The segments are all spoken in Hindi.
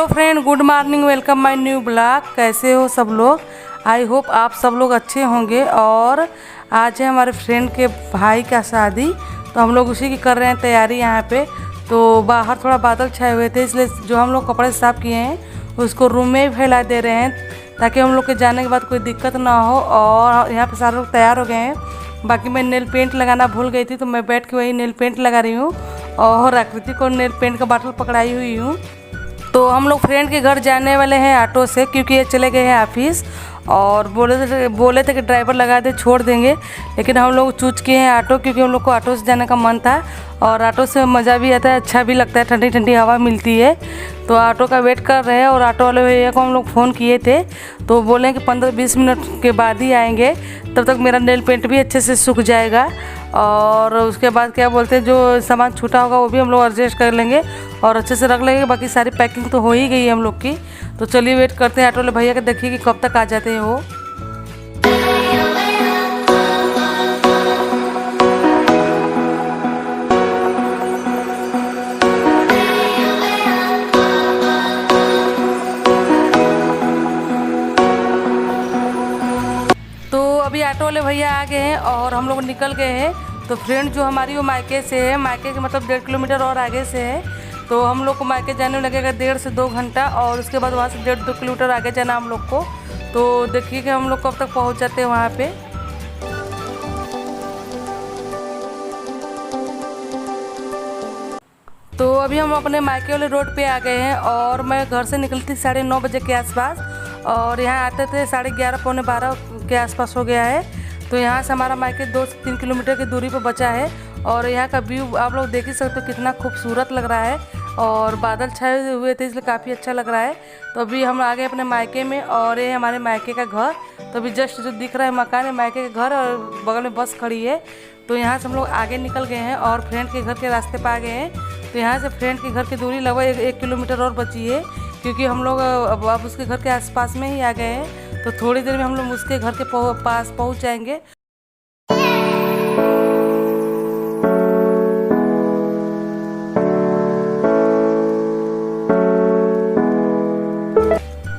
Hello friend, good morning, welcome my new blog. कैसे हो सब लोग? आई होप आप सब लोग अच्छे होंगे। और आज है हमारे फ्रेंड के भाई का शादी, तो हम लोग उसी की कर रहे हैं तैयारी यहाँ पे। तो बाहर थोड़ा बादल छाए हुए थे, इसलिए जो हम लोग कपड़े साफ़ किए हैं उसको रूम में ही फैला दे रहे हैं ताकि हम लोग के जाने के बाद कोई दिक्कत ना हो। और यहाँ पे सारे लोग तैयार हो गए हैं। बाकी मैं नेल पेंट लगाना भूल गई थी, तो मैं बैठ के वही नेल पेंट लगा रही हूँ और आकृति को नेल पेंट का बाटल पकड़ाई हुई हूँ। तो हम लोग फ्रेंड के घर जाने वाले हैं ऑटो से, क्योंकि ये चले गए हैं ऑफिस। और बोले थे कि ड्राइवर लगा दे, छोड़ देंगे, लेकिन हम लोग चूज किए हैं ऑटो, क्योंकि हम लोग को ऑटो से जाने का मन था। और ऑटो से मज़ा भी आता है, अच्छा भी लगता है, ठंडी ठंडी हवा मिलती है। तो ऑटो का वेट कर रहे हैं। और ऑटो वाले भैया को हम लोग फ़ोन किए थे, तो बोले कि 15-20 मिनट के बाद ही आएंगे, तब तक मेरा नेल पेंट भी अच्छे से सूख जाएगा। और उसके बाद क्या बोलते हैं, जो सामान छूटा होगा वो भी हम लोग एडजस्ट कर लेंगे और अच्छे से रख लेंगे। बाकी सारी पैकिंग तो हो ही गई है हम लोग की। तो चलिए वेट करते हैं ऑटो वाले भैया के, देखिए कि कब तक आ जाते हैं वो। तो अभी ऑटो वाले भैया आ गए हैं और हम लोग निकल गए हैं। तो फ्रेंड जो हमारी वो मायके से है, मायके के मतलब 1.5 किलोमीटर और आगे से है। तो हम लोग को मायके जाने में लगेगा 1.5 से 2 घंटा, और उसके बाद वहाँ से 1.5-2 किलोमीटर आगे जाना हम लोग को। तो देखिए कि हम लोग कब तक पहुँच जाते हैं वहाँ पे। तो अभी हम अपने मायके वाले रोड पे आ गए हैं और मैं घर से निकली थी 9:30 बजे के आसपास, और यहाँ आते थे 11:30 पौने 12 के आसपास हो गया है। तो यहाँ से हमारा मायके 2 से 3 किलोमीटर की दूरी पर बचा है। और यहाँ का व्यू आप लोग देख ही सकते हो, कितना खूबसूरत लग रहा है। और बादल छाए हुए थे इसलिए काफ़ी अच्छा लग रहा है। तो अभी हम आ गए अपने मायके में, और ये हमारे मायके का घर। तो अभी जस्ट जो दिख रहा है मकान है मायके का घर, और बगल में बस खड़ी है। तो यहाँ से हम लोग आगे निकल गए हैं और फ्रेंड के घर के रास्ते पर आ गए हैं। तो यहाँ से फ्रेंड के घर की दूरी लगभग 1 किलोमीटर और बची है, क्योंकि हम लोग अब उसके घर के आसपास में ही आ गए हैं। तो थोड़ी देर में हम लोग उसके घर के पास पहुँच जाएंगे।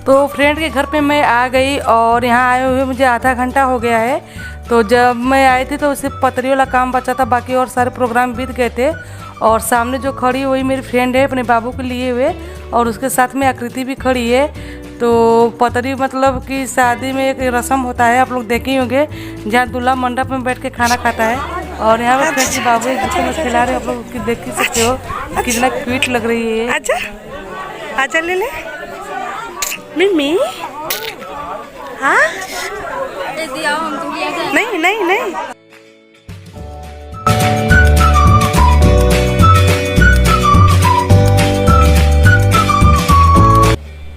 तो फ्रेंड के घर पे मैं आ गई और यहाँ आए हुए मुझे आधा घंटा हो गया है। तो जब मैं आई थी तो सिर्फ पतरी वाला काम बचा था, बाकी और सारे प्रोग्राम बीत गए थे। और सामने जो खड़ी वही मेरी फ्रेंड है अपने बाबू को लिए हुए, और उसके साथ में आकृति भी खड़ी है। तो पतरी मतलब कि शादी में एक रस्म होता है, आप लोग देखे ही होंगे, जहाँ दूल्हा मंडप में बैठ के खाना खाता है। और यहाँ पे फ्रेंड के बाबू जिसको मैं खिला रहे हैं, आप लोग उसकी देख ही सकते हो कितना क्यूट लग रही है। अच्छा ले ले मिमी। हाँ नहीं नहीं नहीं।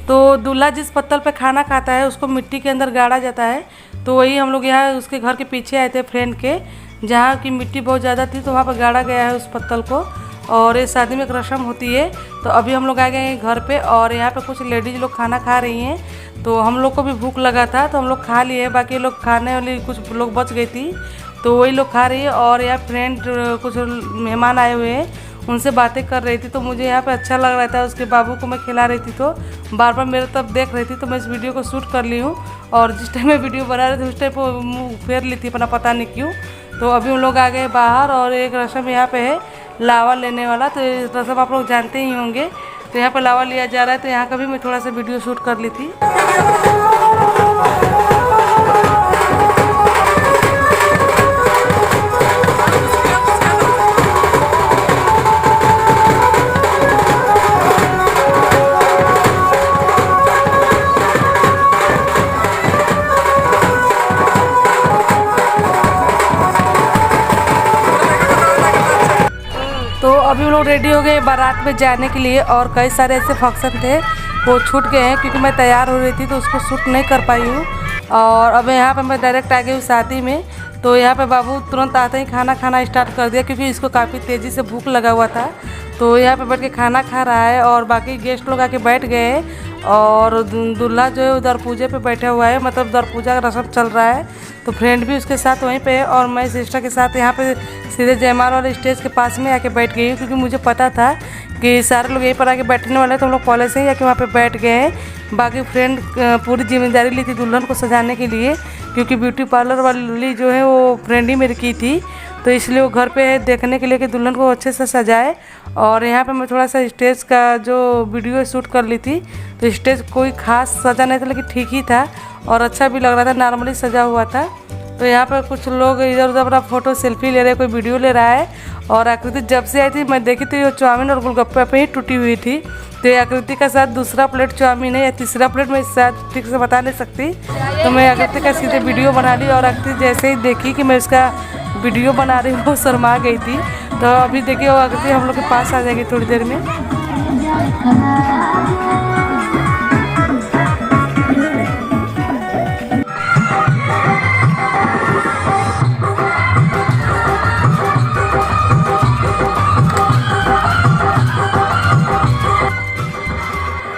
तो दूल्हा जिस पत्तल पे खाना खाता है उसको मिट्टी के अंदर गाड़ा जाता है। तो वही हम लोग यहाँ उसके घर के पीछे आए थे फ्रेंड के, जहाँ की मिट्टी बहुत ज़्यादा थी, तो वहाँ पर गाड़ा गया है उस पत्तल को। और ये शादी में एक रस्म होती है। तो अभी हम लोग आ गए हैं घर पे, और यहाँ पे कुछ लेडीज लोग खाना खा रही हैं। तो हम लोग को भी भूख लगा था तो हम लोग खा लिए, बाकी लोग खाने वाली कुछ लोग बच गई थी, तो वही लोग खा रही है। और यहाँ फ्रेंड कुछ मेहमान आए हुए हैं, उनसे बातें कर रही थी। तो मुझे यहाँ पे अच्छा लग रहा था, उसके बाबू को मैं खिला रही थी, तो बार बार मेरे तरफ देख रही थी। तो मैं इस वीडियो को शूट कर ली हूँ, और जिस टाइम मैं वीडियो बना रही थी उस टाइम पर मुँह फेर ली थी अपना, पता नहीं क्यों। तो अभी हम लोग आ गए बाहर, और एक रस्म यहाँ पे है लावा लेने वाला। तो ये रस्म आप लोग जानते ही होंगे। तो यहाँ पर लावा लिया जा रहा है, तो यहाँ का भी मैं थोड़ा सा वीडियो शूट कर ली थी। तो अभी हम लोग रेडी हो गए बारात में जाने के लिए, और कई सारे ऐसे फंक्शन थे वो छूट गए हैं, क्योंकि मैं तैयार हो रही थी तो उसको शूट नहीं कर पाई हूँ। और अब यहाँ पे मैं डायरेक्ट आ गई हूँ शादी में। तो यहाँ पे बाबू तुरंत आते ही खाना खाना स्टार्ट कर दिया, क्योंकि इसको काफ़ी तेज़ी से भूख लगा हुआ था। तो यहाँ पे बैठ के खाना खा रहा है, और बाकी गेस्ट लोग आके बैठ गए। और दूल्हा जो है उधर पूजे पे बैठा हुआ है, मतलब दर पूजा का रस्म चल रहा है। तो फ्रेंड भी उसके साथ वहीं पे है, और मैं सिस्टर के साथ यहाँ पे सीधे जयमाल वाले स्टेज के पास में आके बैठ गई हूँ, क्योंकि मुझे पता था कि सारे लोग यहीं पर आके बैठने वाले हैं, तो हम लोग पहले से ही आके वहाँ पे बैठ गए हैं। बाकी फ्रेंड पूरी जिम्मेदारी ली थी दुल्हन को सजाने के लिए, क्योंकि ब्यूटी पार्लर वाली जो है वो फ्रेंड ही मेरी की थी, तो इसलिए वो घर पे देखने के लिए कि दुल्हन को अच्छे से सजाए। और यहाँ पे मैं थोड़ा सा स्टेज का जो वीडियो शूट कर ली थी, तो स्टेज कोई खास सजा नहीं था, लेकिन ठीक ही था और अच्छा भी लग रहा था, नॉर्मली सजा हुआ था। तो यहाँ पर कुछ लोग इधर उधर अपना फ़ोटो सेल्फी ले रहे हैं, कोई वीडियो ले रहा है। और आकृति जब से आई थी मैं देखी थी वो चाउमीन और गोलगप्पे पे ही टूटी हुई थी, तो ये आकृति का साथ दूसरा प्लेट चाउमीन है या तीसरा प्लेट मैं शायद ठीक से बता नहीं सकती। तो मैं आकृति का सीधे वीडियो बना ली, और आकृति जैसे ही देखी कि मैं उसका वीडियो बना रही हूँ वो शर्मा गई थी। तो अभी देखिए वो आकृति हम लोग के पास आ जाएगी थोड़ी देर में।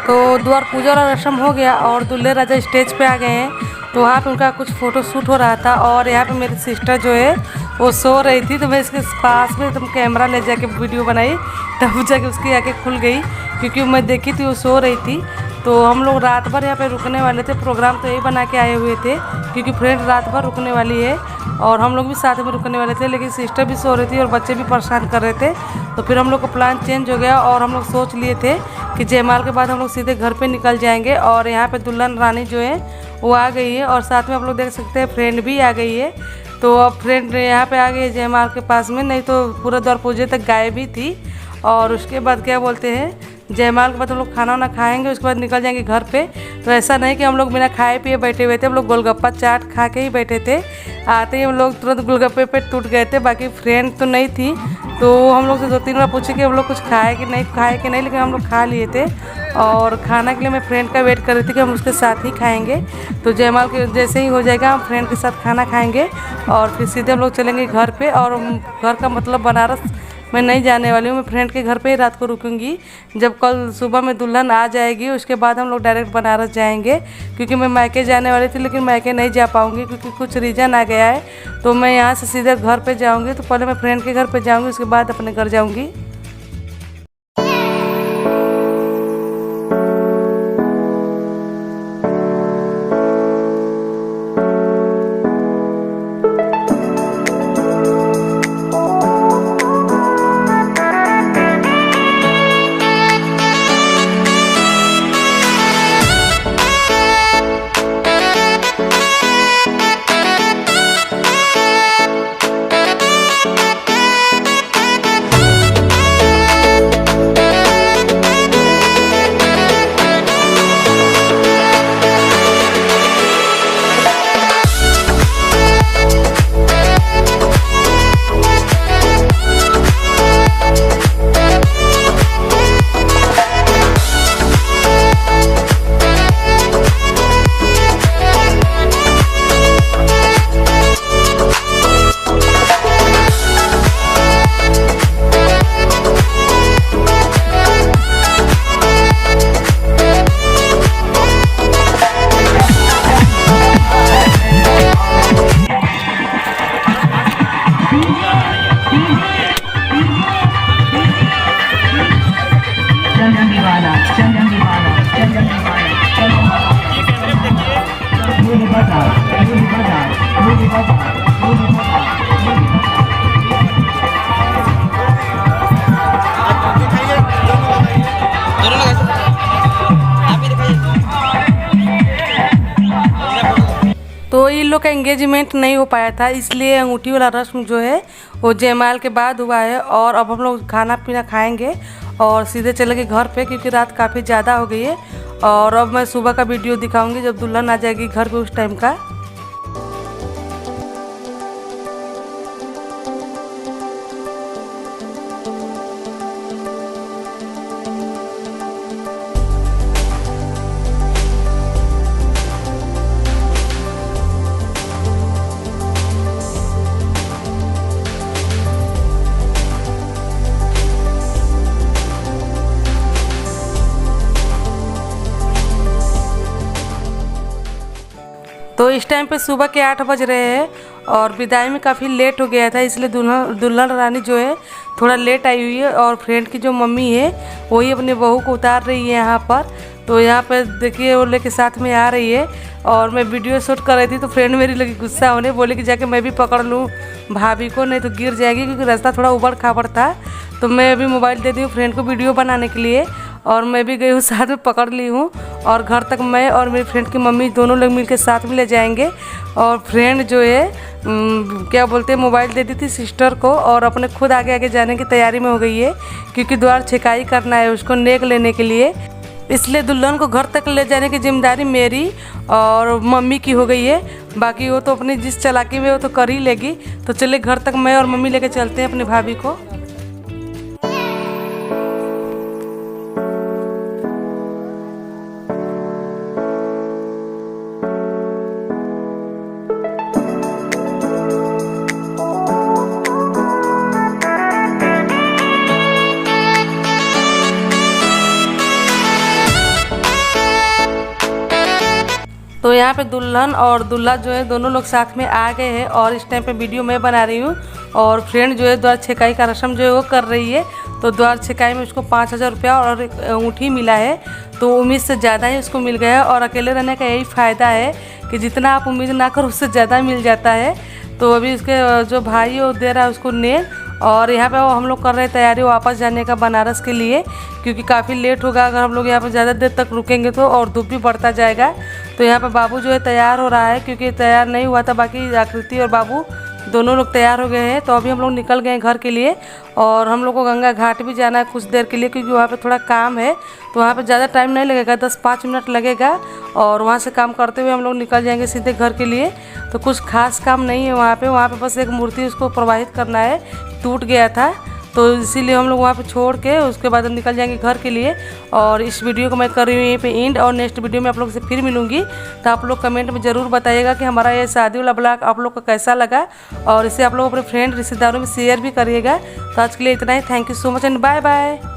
तो द्वार पूजा वाला रस्म हो गया और दूल्हे राजा स्टेज पे आ गए हैं, तो वहाँ पे उनका कुछ फ़ोटो शूट हो रहा था। और यहाँ पे मेरी सिस्टर जो है वो सो रही थी, तो मैं इसके पास में एकदम कैमरा ले जाके वीडियो बनाई, तब जाके उसकी आँखें खुल गई, क्योंकि मैं देखी थी वो सो रही थी। तो हम लोग रात भर यहाँ पे रुकने वाले थे, प्रोग्राम तो यही बना के आए हुए थे, क्योंकि फ्रेंड रात भर रुकने वाली है और हम लोग भी साथ में रुकने वाले थे, लेकिन सिस्टर भी सो रही थी और बच्चे भी परेशान कर रहे थे। तो फिर हम लोग का प्लान चेंज हो गया और हम लोग सोच लिए थे कि जयमाल के बाद हम लोग सीधे घर पे निकल जाएंगे। और यहाँ पे दुल्हन रानी जो है वो आ गई है, और साथ में आप लोग देख सकते हैं फ्रेंड भी आ गई है। तो अब फ्रेंड यहाँ पे आ गई है जयमाल के पास में, नहीं तो पूरा द्वार पूजे तक गायब ही थी। और उसके बाद क्या बोलते हैं, जयमाल के बाद हम लोग खाना वाना खाएंगे, उसके बाद निकल जाएंगे घर पे। तो ऐसा नहीं कि हम लोग बिना खाए पिए बैठे हुए थे, हम लोग गोलगप्पा चाट खा के ही बैठे थे। आते ही हम लोग तुरंत गोलगप्पे पे टूट गए थे। बाकी फ्रेंड तो नहीं थी, तो हम लोग से 2-3 बार पूछे कि हम लोग कुछ खाए कि नहीं, लेकिन हम लोग खा लिए थे। और खाना के लिए मैं फ्रेंड का वेट कर रही थी कि हम उसके साथ ही खाएंगे। तो जयमाल के जैसे ही हो जाएगा हम फ्रेंड के साथ खाना खाएंगे और फिर सीधे हम लोग चलेंगे घर पे। और घर का मतलब बनारस मैं नहीं जाने वाली हूँ, मैं फ्रेंड के घर पे ही रात को रुकूंगी। जब कल सुबह में दुल्हन आ जाएगी उसके बाद हम लोग डायरेक्ट बनारस जाएंगे, क्योंकि मैं मायके जाने वाली थी, लेकिन मायके नहीं जा पाऊँगी क्योंकि कुछ रीज़न आ गया है। तो मैं यहाँ से सीधे घर पे जाऊँगी, तो पहले मैं फ्रेंड के घर पे जाऊँगी, उसके बाद अपने घर जाऊँगी। तो इन लोग का एंगेजमेंट नहीं हो पाया था, इसलिए अंगूठी वाला रस्म जो है वो जयमाल के बाद हुआ है। और अब हम लोग खाना पीना खाएंगे और सीधे चलेंगे घर पे, क्योंकि रात काफ़ी ज़्यादा हो गई है। और अब मैं सुबह का वीडियो दिखाऊंगी जब दुल्हन आ जाएगी घर पे उस टाइम का। तो इस टाइम पे सुबह के 8 बज रहे हैं और विदाई में काफ़ी लेट हो गया था, इसलिए दुल्हन रानी जो है थोड़ा लेट आई हुई है। और फ्रेंड की जो मम्मी है वही अपने बहू को उतार रही है यहाँ पर। तो यहाँ पर देखिए वो लेके साथ में आ रही है और मैं वीडियो शूट कर रही थी तो फ्रेंड मेरी लगी गुस्सा होने, बोले कि जाके मैं भी पकड़ लूँ भाभी को, नहीं तो गिर जाएगी, क्योंकि रास्ता थोड़ा उबड़ खाबड़ था। तो मैं अभी मोबाइल दे दी हूँ फ्रेंड को वीडियो बनाने के लिए और मैं भी गई हूँ साथ में पकड़ ली हूँ। और घर तक मैं और मेरी फ्रेंड की मम्मी दोनों लोग मिलकर साथ में ले जाएंगे। और फ्रेंड जो है क्या बोलते हैं, मोबाइल दे दी थी सिस्टर को और अपने खुद आगे आगे जाने की तैयारी में हो गई है, क्योंकि द्वार छेकाई करना है उसको नेक लेने के लिए। इसलिए दुल्हन को घर तक ले जाने की जिम्मेदारी मेरी और मम्मी की हो गई है। बाकी वो तो अपनी जिस चालाकी में वो तो कर ही लेगी। तो चलिए घर तक मैं और मम्मी लेके चलते हैं अपनी भाभी को। तो यहाँ पे दुल्हन और दूल्हा जो है दोनों लोग साथ में आ गए हैं और इस टाइम पे वीडियो मैं बना रही हूँ। और फ्रेंड जो है द्वार छेकाई का रस्म जो है वो कर रही है। तो द्वार छेकाई में उसको 5,000 रुपया और एक अंगूठी मिला है, तो उम्मीद से ज़्यादा ही उसको मिल गया है। और अकेले रहने का यही फ़ायदा है कि जितना आप उम्मीद ना करो उससे ज़्यादा मिल जाता है। तो अभी उसके जो भाई वो दे रहा है उसको नेल। और यहाँ पे हम लोग कर रहे हैं तैयारी वापस जाने का बनारस के लिए, क्योंकि काफ़ी लेट होगा अगर हम लोग यहाँ पर ज़्यादा देर तक रुकेंगे तो, और धूप भी बढ़ता जाएगा। तो यहाँ पे बाबू जो है तैयार हो रहा है, क्योंकि तैयार नहीं हुआ था, बाकी आकृति और बाबू दोनों लोग तैयार हो गए हैं। तो अभी हम लोग निकल गए हैं घर के लिए और हम लोग को गंगा घाट भी जाना है कुछ देर के लिए, क्योंकि वहाँ पे थोड़ा काम है। तो वहाँ पे ज़्यादा टाइम नहीं लगेगा, 10-5 मिनट लगेगा और वहाँ से काम करते हुए हम लोग निकल जाएंगे सीधे घर के लिए। तो कुछ खास काम नहीं है वहाँ पे बस एक मूर्ति उसको प्रवाहित करना है, टूट गया था, तो इसीलिए हम लोग वहाँ पे छोड़ के उसके बाद हम निकल जाएंगे घर के लिए। और इस वीडियो को मैं कर रही हूँ यहीं पे एंड, और नेक्स्ट वीडियो में आप लोग से फिर मिलूंगी। तो आप लोग कमेंट में ज़रूर बताइएगा कि हमारा ये शादी वाला ब्लॉग आप लोग को कैसा लगा, और इसे आप लोग अपने फ्रेंड रिश्तेदारों में शेयर भी करिएगा। तो आज के लिए इतना ही। Thank you so much and bye bye.